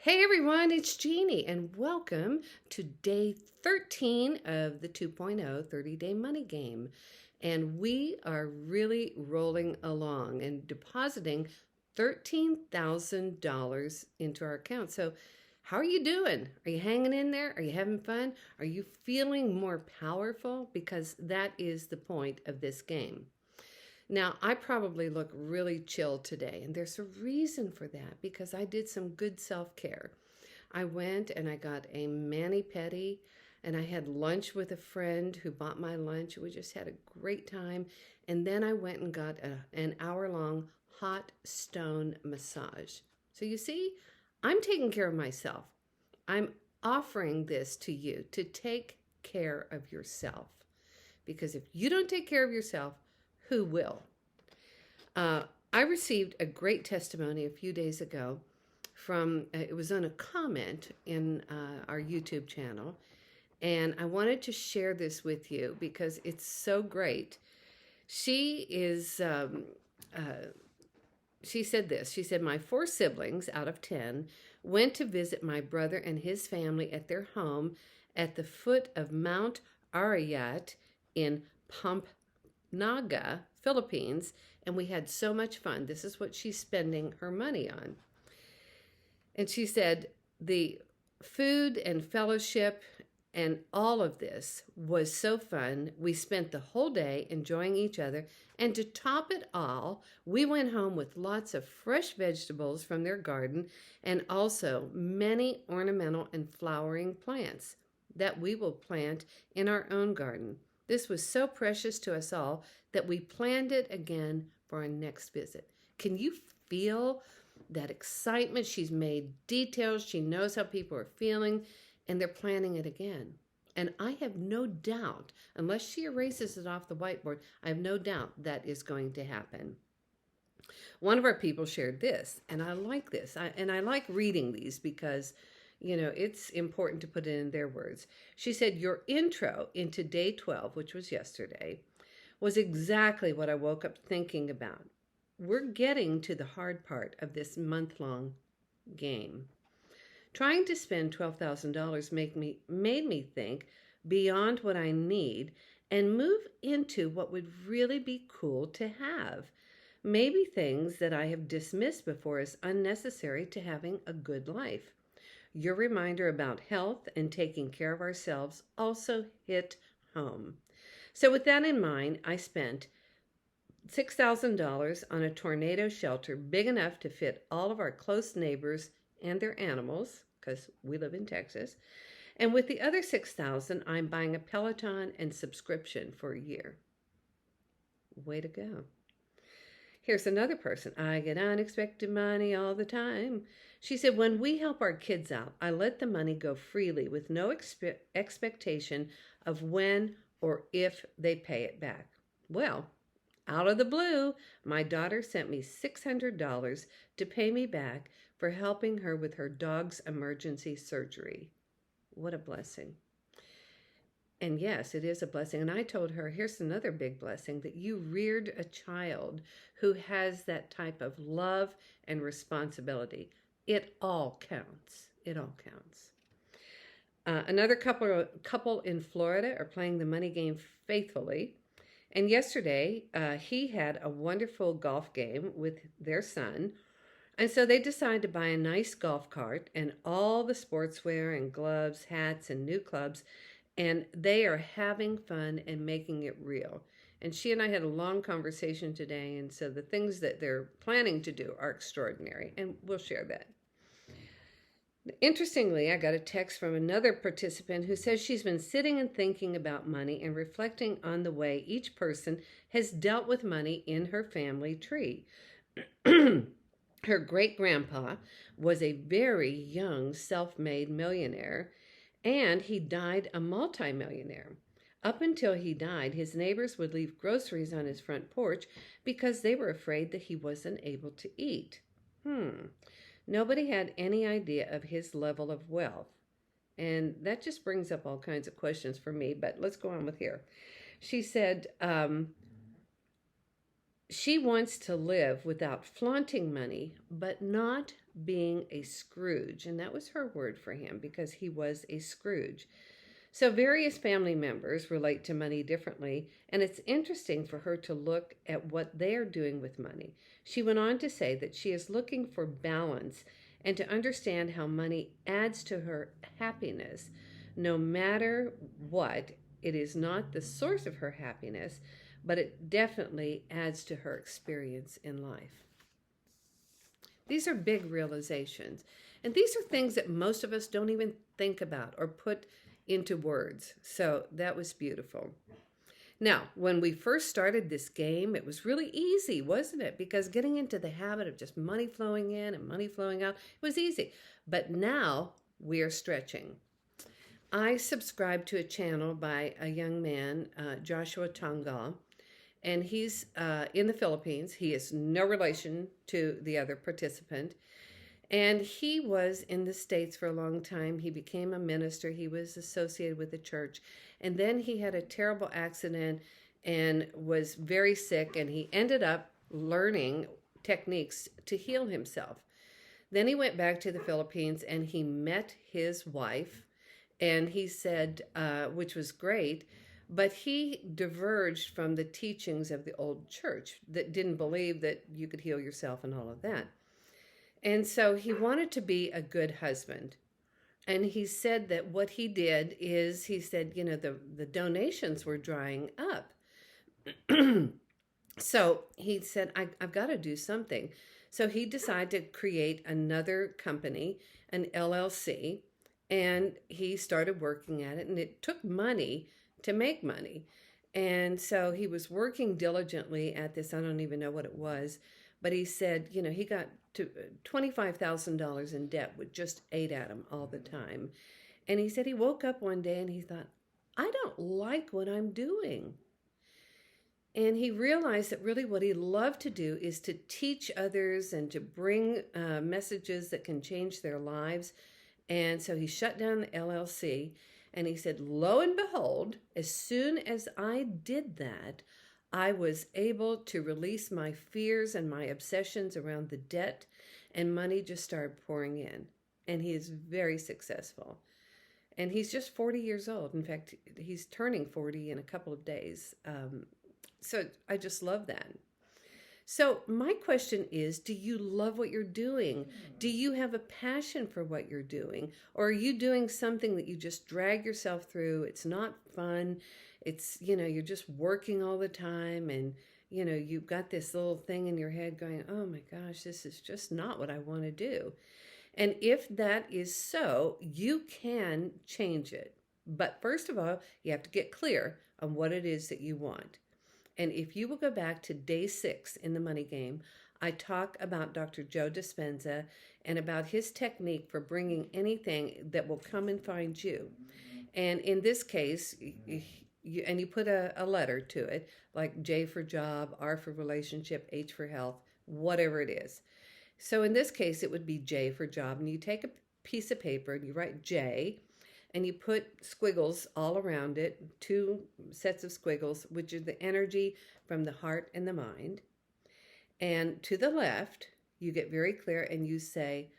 Hey everyone, it's Jeannie, and welcome to day 13 of the 2.0 30-day money game. And we are really rolling along and depositing $13,000 into our account. So, how are you doing? Are you hanging in there? Are you having fun? Are you feeling more powerful? Because that is the point of this game. Now, I probably look really chill today, and there's a reason for that because I did some good self-care. I went and I got a mani-pedi, and I had lunch with a friend who bought my lunch. We just had a great time. And then I went and got an hour-long hot stone massage. So you see, I'm taking care of myself. I'm offering this to you to take care of yourself. Because if you don't take care of yourself, who will? I received a great testimony a few days ago from, it was on a comment in our YouTube channel, and I wanted to share this with you because it's so great. She said this. She said, my 4 siblings out of 10 went to visit my brother and his family at their home at the foot of Mount Arayat in Pampanga, Philippines, and we had so much fun. This is what she's spending her money on. And she said the food and fellowship and all of this was so fun. We spent the whole day enjoying each other. And to top it all, we went home with lots of fresh vegetables from their garden and also many ornamental and flowering plants that we will plant in our own garden. This was so precious to us all that we planned it again for our next visit. Can you feel that excitement? She's made details. She knows how people are feeling, and they're planning it again. And I have no doubt, unless she erases it off the whiteboard, I have no doubt that is going to happen. One of our people shared this, and I like this. I like reading these because it's important to put it in their words. She said, your intro into day 12, which was yesterday, was exactly what I woke up thinking about. We're getting to the hard part of this month-long game. Trying to spend $12,000 made me think beyond what I need and move into what would really be cool to have. Maybe things that I have dismissed before as unnecessary to having a good life. Your reminder about health and taking care of ourselves also hit home. So with that in mind, I spent $6,000 on a tornado shelter big enough to fit all of our close neighbors and their animals, because we live in Texas. And with the other $6,000, I'm buying a Peloton and subscription for a year. Way to go. Here's another person. I get unexpected money all the time. She said, when we help our kids out, I let the money go freely with no expectation of when or if they pay it back. Well, out of the blue, my daughter sent me $600 to pay me back for helping her with her dog's emergency surgery. What a blessing. And yes, it is a blessing. And I told her, here's another big blessing, that you reared a child who has that type of love and responsibility. It all counts. It all counts. Another couple in Florida are playing the money game faithfully. And yesterday, he had a wonderful golf game with their son. And so they decided to buy a nice golf cart and all the sportswear and gloves, hats, and new clubs. And they are having fun and making it real. And she and I had a long conversation today. And so the things that they're planning to do are extraordinary. And we'll share that. Interestingly, I got a text from another participant who says she's been sitting and thinking about money and reflecting on the way each person has dealt with money in her family tree. Her great-grandpa was a very young self-made millionaire, and he died a multimillionaire. Up until he died, his neighbors would leave groceries on his front porch because they were afraid that he wasn't able to eat. Nobody had any idea of his level of wealth. And that just brings up all kinds of questions for me, but let's go on with here. She said, she wants to live without flaunting money, but not being a Scrooge. And that was her word for him because he was a Scrooge. So, various family members relate to money differently, and it's interesting for her to look at what they are doing with money. She went on to say that she is looking for balance and to understand how money adds to her happiness. No matter what, it is not the source of her happiness, but it definitely adds to her experience in life. These are big realizations. And these are things that most of us don't even think about or put into words. So that was beautiful. Now, when we first started this game, it was really easy, wasn't it? Because getting into the habit of just money flowing in and money flowing out, it was easy. But now we are stretching. I subscribe to a channel by a young man, Joshua Tongal, and he's in the Philippines. He is no relation to the other participant. And he was in the States for a long time. He became a minister. He was associated with the church. And then he had a terrible accident and was very sick. And he ended up learning techniques to heal himself. Then he went back to the Philippines and he met his wife. And he said, which was great, but he diverged from the teachings of the old church that didn't believe that you could heal yourself and all of that. And so he wanted to be a good husband. And he said that what he did is, he said, the donations were drying up. So he said, I've got to do something. So he decided to create another company, an LLC, and he started working at it. And it took money to make money. And so he was working diligently at this. I don't even know what it was. But he said, he got to $25,000 in debt, which just ate at him all the time. And he said he woke up one day and he thought, I don't like what I'm doing. And he realized that really what he loved to do is to teach others and to bring messages that can change their lives. And so he shut down the LLC. And he said, lo and behold, as soon as I did that, I was able to release my fears and my obsessions around the debt, and money just started pouring in. And he is very successful. And he's just 40 years old. In fact, he's turning 40 in a couple of days. So I just love that. So my question is, do you love what you're doing? Do you have a passion for what you're doing? Or are you doing something that you just drag yourself through? It's not fun. It's, you're just working all the time and, you've got this little thing in your head going, oh my gosh, this is just not what I want to do. And if that is so, you can change it. But first of all, you have to get clear on what it is that you want. And if you will go back to day 6 in the money game, I talk about Dr. Joe Dispenza and about his technique for bringing anything that will come and find you. And in this case, you put a letter to it, like J for job, R for relationship, H for health, whatever it is. So in this case, it would be J for job. And you take a piece of paper and you write J, and you put squiggles all around it, 2 sets of squiggles, which are the energy from the heart and the mind. And to the left, you get very clear and you say,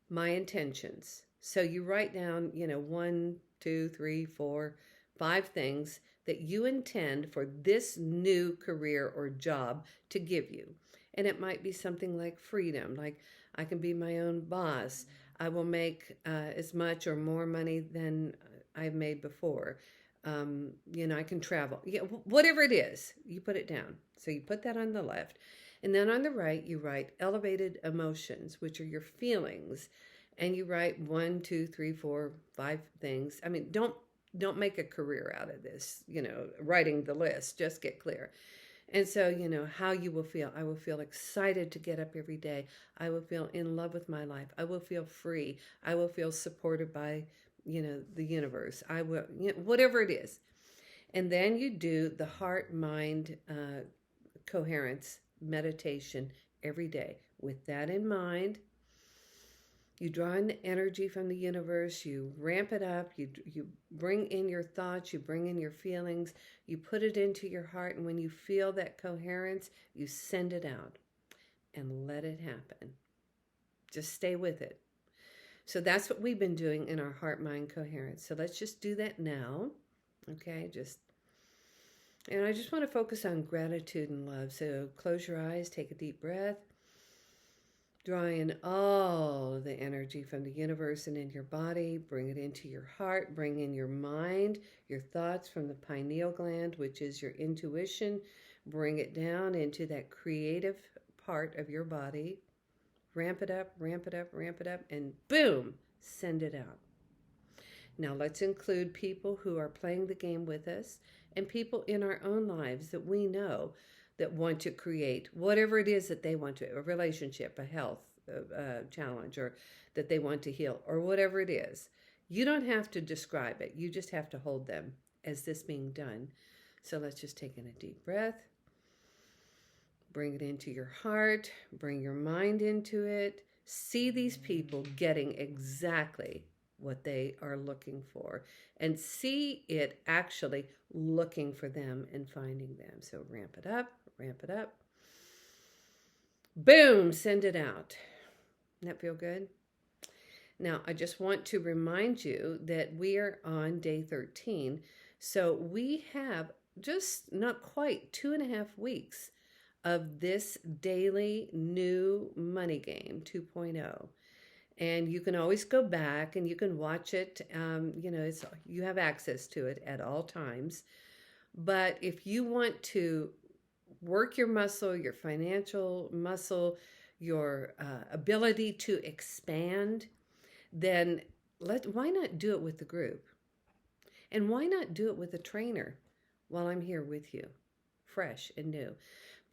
my intentions. So you write down, 1, 2, 3, 4, 5 things that you intend for this new career or job to give you. And it might be something like freedom, like I can be my own boss. I will make as much or more money than I've made before. I can travel. Whatever it is, you put it down. So you put that on the left. And then on the right, you write elevated emotions, which are your feelings. And you write 1, 2, 3, 4, 5 things. I mean, don't make a career out of this, writing the list. Just get clear. And so, how you will feel. I will feel excited to get up every day. I will feel in love with my life. I will feel free. I will feel supported by, the universe. I will, whatever it is. And then you do the heart-mind coherence meditation every day. With that in mind, You draw in the energy from the universe, you ramp it up, you bring in your thoughts, you bring in your feelings, you put it into your heart, and when you feel that coherence, you send it out and let it happen. Just stay with it. So that's what we've been doing in our heart mind coherence. So let's just do that now. Okay, and I just want to focus on gratitude and love. So close your eyes, take a deep breath. Draw in all of the energy from the universe and in your body. Bring it into your heart. Bring in your mind, your thoughts from the pineal gland, which is your intuition. Bring it down into that creative part of your body. Ramp it up, ramp it up, ramp it up, and boom, send it out. Now let's include people who are playing the game with us and people in our own lives that we know that want to create whatever it is that they want to, a relationship, a health challenge, or that they want to heal, or whatever it is. You don't have to describe it. You just have to hold them as this being done. So let's just take in a deep breath. Bring it into your heart. Bring your mind into it. See these people getting exactly what they are looking for, and see it actually looking for them and finding them. So ramp it up, ramp it up. Boom, send it out. Doesn't that feel good? Now, I just want to remind you that we are on day 13. So we have just not quite 2.5 weeks of this daily new money game 2.0. And you can always go back and you can watch it. You have access to it at all times. But if you want to work your muscle, your financial muscle, your ability to expand, then why not do it with the group? And why not do it with a trainer while I'm here with you, fresh and new?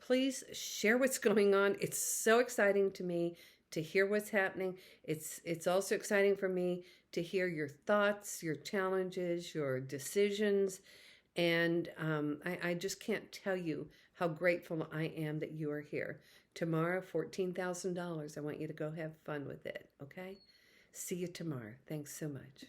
Please share what's going on. It's so exciting to me to hear what's happening. It's also exciting for me to hear your thoughts, your challenges, your decisions. And I just can't tell you how grateful I am that you are here. Tomorrow, $14,000. I want you to go have fun with it, okay? See you tomorrow. Thanks so much.